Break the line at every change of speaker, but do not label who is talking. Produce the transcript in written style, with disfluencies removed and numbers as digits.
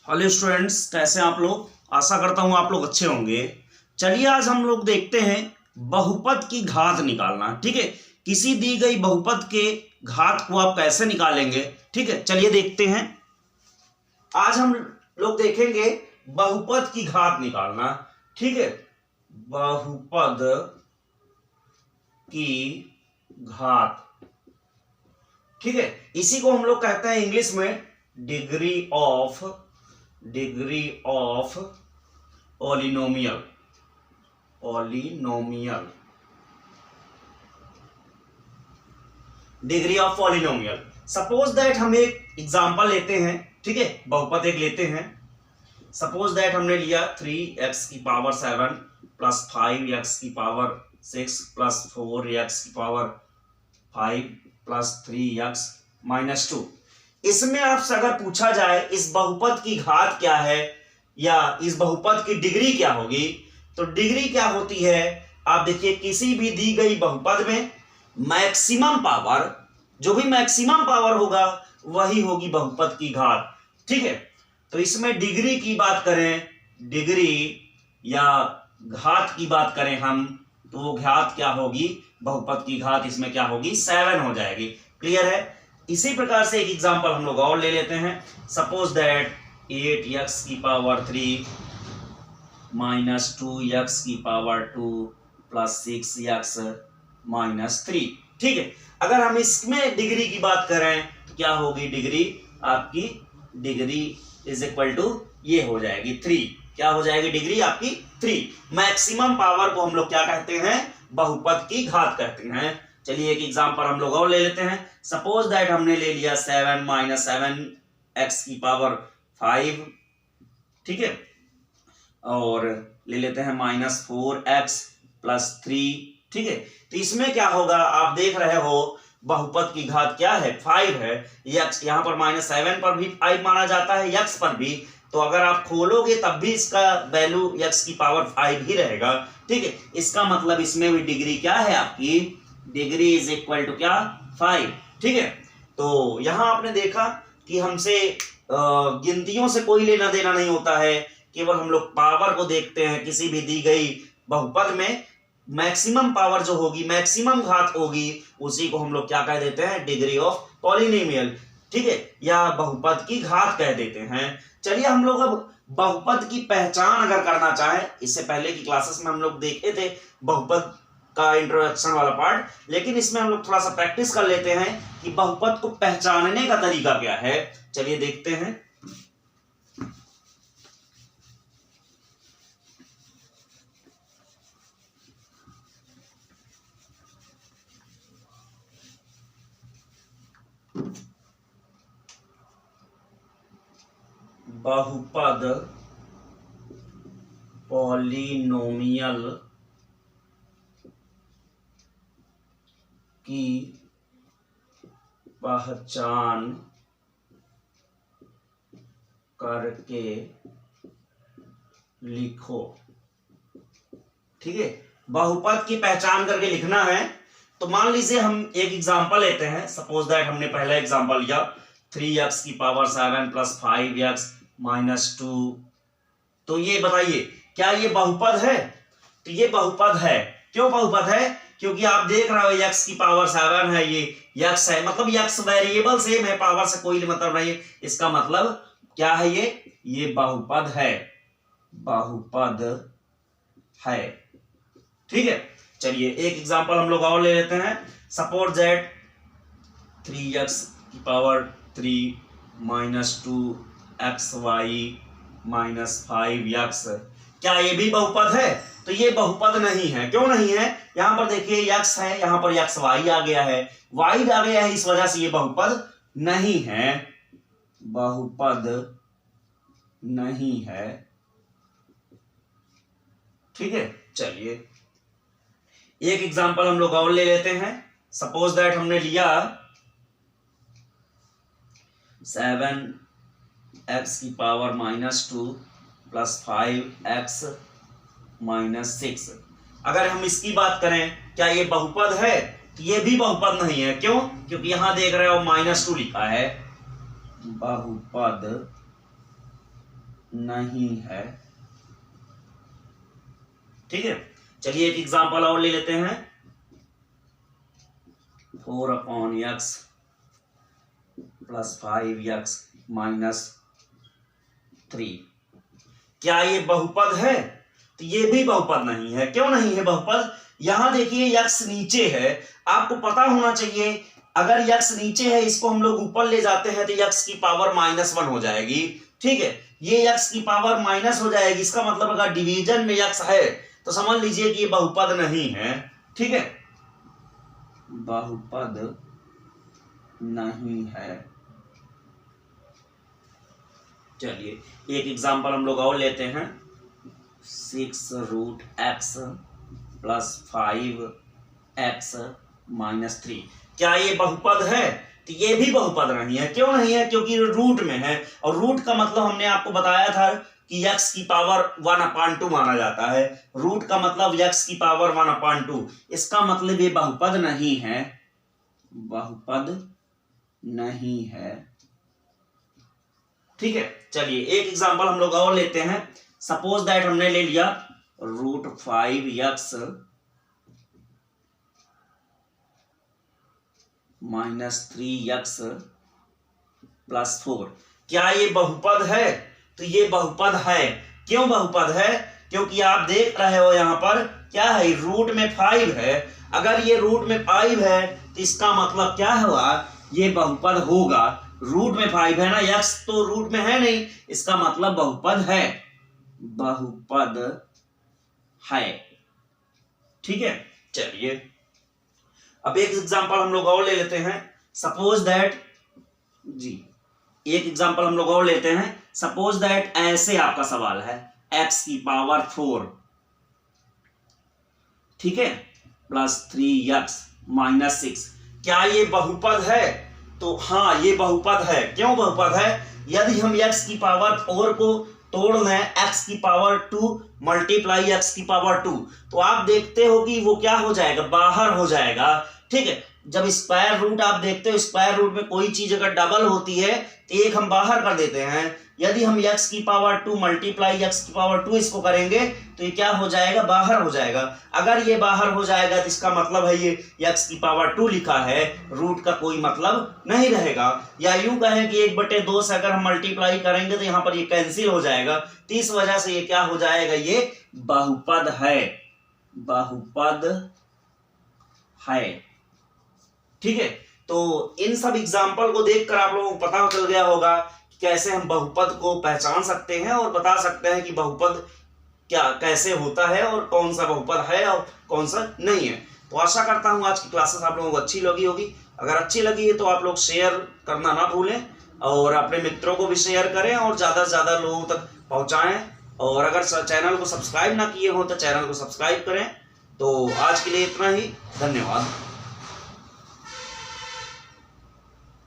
Hello students, कैसे हैं आप लोग। आशा करता हूं आप लोग अच्छे होंगे। चलिए आज हम लोग देखते हैं बहुपद की घात निकालना। ठीक है, किसी दी गई बहुपद के घात को आप कैसे निकालेंगे। ठीक है, चलिए देखते हैं। आज हम लोग देखेंगे बहुपद की घात निकालना। ठीक है, बहुपद की घात। ठीक है, इसी को हम लोग कहते हैं इंग्लिश में degree of polynomial. Degree of polynomial. Suppose that हम एक एग्जांपल लेते हैं। ठीक है, बहुपद एक लेते हैं। सपोज दैट हमने लिया 3x की पावर 7 प्लस 5x की पावर 6 प्लस 4x की पावर 5 प्लस 3x माइनस 2। इसमें आपसे अगर पूछा जाए इस बहुपद की घात क्या है या इस बहुपद की डिग्री क्या होगी, तो डिग्री क्या होती है। आप देखिए, किसी भी दी गई बहुपद में मैक्सिमम पावर, जो भी मैक्सिमम पावर होगा वही होगी बहुपद की घात। ठीक है, तो इसमें डिग्री की बात करें, डिग्री या घात की बात करें हम, तो वो घात क्या होगी, बहुपद की घात इसमें क्या होगी, 7 हो जाएगी। क्लियर है। इसी प्रकार से एक एग्जांपल हम लोग और ले लेते हैं। सपोज दैट 8x की पावर 3 माइनस 2x की पावर 2 प्लस 6x माइनस 3। ठीक है, अगर हम इसमें डिग्री की बात करें तो क्या होगी डिग्री, आपकी डिग्री इज इक्वल टू ये हो जाएगी 3। क्या हो जाएगी डिग्री आपकी 3। मैक्सिमम पावर को हम लोग क्या कहते हैं, बहुपद की घात कहते हैं। चलिए एक एग्जांपल हम लोग और ले लेते हैं। सपोज दैट हमने ले लिया 7 माइनस 7x की पावर 5। ठीक है, और ले लेते हैं माइनस 4x प्लस 3। ठीक है, तो इसमें क्या होगा, आप देख रहे हो बहुपद की घात क्या है, 5 है। x यहां पर माइनस 7 पर भी 5 माना जाता है, x पर भी। तो अगर आप खोलोगे तब भी इसका वैल्यू x की पावर 5 ही रहेगा। ठीक है, इसका मतलब इसमें भी डिग्री क्या है आपकी, डिग्री इज इक्वल टू क्या, 5। ठीक है, तो यहां आपने देखा कि हमसे गिनतियों से कोई लेना देना नहीं होता है, केवल हम लोग पावर को देखते हैं। किसी भी दी गई बहुपद में मैक्सिमम पावर जो होगी, मैक्सिमम घात होगी, उसी को हम लोग क्या कह देते हैं, डिग्री ऑफ पॉलिनोमियल। ठीक है, या बहुपद की घात कह देते हैं। चलिए हम लोग अब बहुपद की पहचान अगर करना चाहें, इससे पहले की क्लासेस में हम लोग देखे थे बहुपद का इंट्रोडक्शन वाला पार्ट, लेकिन इसमें हम लोग थोड़ा सा प्रैक्टिस कर लेते हैं कि बहुपद को पहचानने का तरीका क्या है। चलिए देखते हैं। बहुपद पॉलिनोमियल की पहचान करके लिखो। ठीक है, बहुपद की पहचान करके लिखना है। तो मान लीजिए हम एक एग्जांपल लेते हैं। सपोज दैट हमने पहला एग्जांपल लिया 3x की पावर 7 प्लस 5x माइनस 2। तो ये बताइए क्या ये बहुपद है, तो ये बहुपद है। क्यों बहुपद है, क्योंकि आप देख रहे हो x की पावर 7 है, ये x है, मतलब x वेरिएबल सेम है, पावर से कोई मतलब नहीं है। इसका मतलब क्या है, ये बहुपद है, बहुपद है। ठीक है, चलिए एक एग्जांपल हम लोग और ले लेते हैं। सपोज दैट 3x की power 3 minus 2xy minus 5x। क्या ये भी बहुपद है, तो ये बहुपद नहीं है। क्यों नहीं है, यहां पर देखिए x है, यहां पर xy आ गया है, y आ गया है, इस वजह से ये बहुपद नहीं है, बहुपद नहीं है। ठीक है, चलिए एक एग्जांपल हम लोग और ले लेते हैं। सपोज दैट हमने लिया 7x की power minus 2 plus 5x minus 6। अगर हम इसकी बात करें, क्या ये बहुपद है, तो ये भी बहुपद नहीं है। क्यों, क्योंकि यहां देख रहे हो -2 लिखा है, बहुपद नहीं है। ठीक है, चलिए एक एग्जांपल और ले लेते हैं। 4/x + 5x - 3, क्या ये बहुपद है? तो ये भी बहुपद नहीं है। क्यों नहीं है बहुपद? यहां देखिए x नीचे है, आपको पता होना चाहिए अगर x नीचे है इसको हम लोग ऊपर ले जाते हैं तो x की पावर -1 हो जाएगी। ठीक है, ये x की पावर माइनस हो जाएगी, इसका मतलब अगर डिवीजन में x है तो समझ लीजिए कि ये बहुपद नहीं है। ठीक है, बहुपद नहीं है। चलिए एक एग्जांपल हम लोग और लेते हैं। 6√x + 5x - 3, क्या ये बहुपद है? तो ये भी बहुपद नहीं है। क्यों नहीं है? क्योंकि रूट में है, और रूट का मतलब हमने आपको बताया था कि x की पावर 1/2 माना जाता है। रूट का मतलब x की पावर 1/2, इसका मतलब ये बहुपद नहीं है, बहुपद नहीं है। ठीक है, चलिए एक एग्जांपल हम लोग और लेते हैं। सपोज दैट हमने ले लिया √5x - 3x + 4, क्या ये बहुपद है? तो ये बहुपद है। क्यों बहुपद है? क्योंकि आप देख रहे हो यहां पर क्या है, रूट में 5 है। अगर ये रूट में 5 है तो इसका मतलब क्या हुआ, ये बहुपद होगा। रूट में 5 है ना, x तो रूट में है नहीं, इसका मतलब बहुपद है, बहुपद है। ठीक है, चलिए अब एक एग्जांपल हम लोग और ले लेते हैं। सपोज दैट एक एग्जांपल हम लोग और लेते हैं। सपोज दैट ऐसे आपका सवाल है, x की पावर 4, ठीक है, + 3x - 6, क्या ये बहुपद है? तो हाँ, ये बहुपद है। क्यों बहुपद है? यदि हम x की पावर 4 को तोड़ लें x की पावर 2 × x की पावर 2, तो आप देखते हो कि वो क्या हो जाएगा, बाहर हो जाएगा। ठीक है, जब स्क्वायर रूट आप देखते हो, स्क्वायर रूट में कोई चीज अगर डबल होती है तो एक हम बाहर कर देते हैं। यदि हम x की पावर 2 × x की पावर 2 इसको करेंगे तो ये क्या हो जाएगा, बाहर हो जाएगा। अगर ये बाहर हो जाएगा तो इसका मतलब है ये x की पावर 2 लिखा है, रूट का कोई मतलब नहीं रहेगा। या यूं कहें कि 1/2 से अगर हम मल्टीप्लाई करेंगे तो यहाँ पर ये कैंसिल हो जाएगा, तो इस वजह से ये क्या हो जाएगा, ये बहुपद है, बहुपद है। ठीक है, तो इन सब एग्जाम्पल को देखकर आप लोगों को पता चल गया होगा कि कैसे हम बहुपद को पहचान सकते हैं और बता सकते हैं कि बहुपद क्या कैसे होता है और कौन सा बहुपद है और कौन सा नहीं है। तो आशा करता हूं आज की क्लासेस आप लोगों को अच्छी लगी होगी। अगर अच्छी लगी है तो आप लोग शेयर करना ना भूलें और अपने मित्रों को भी शेयर करें और ज़्यादा से ज़्यादा लोगों तक पहुँचाएँ। और अगर चैनल को सब्सक्राइब ना किए हो तो चैनल को सब्सक्राइब करें। तो आज के लिए इतना ही, धन्यवाद।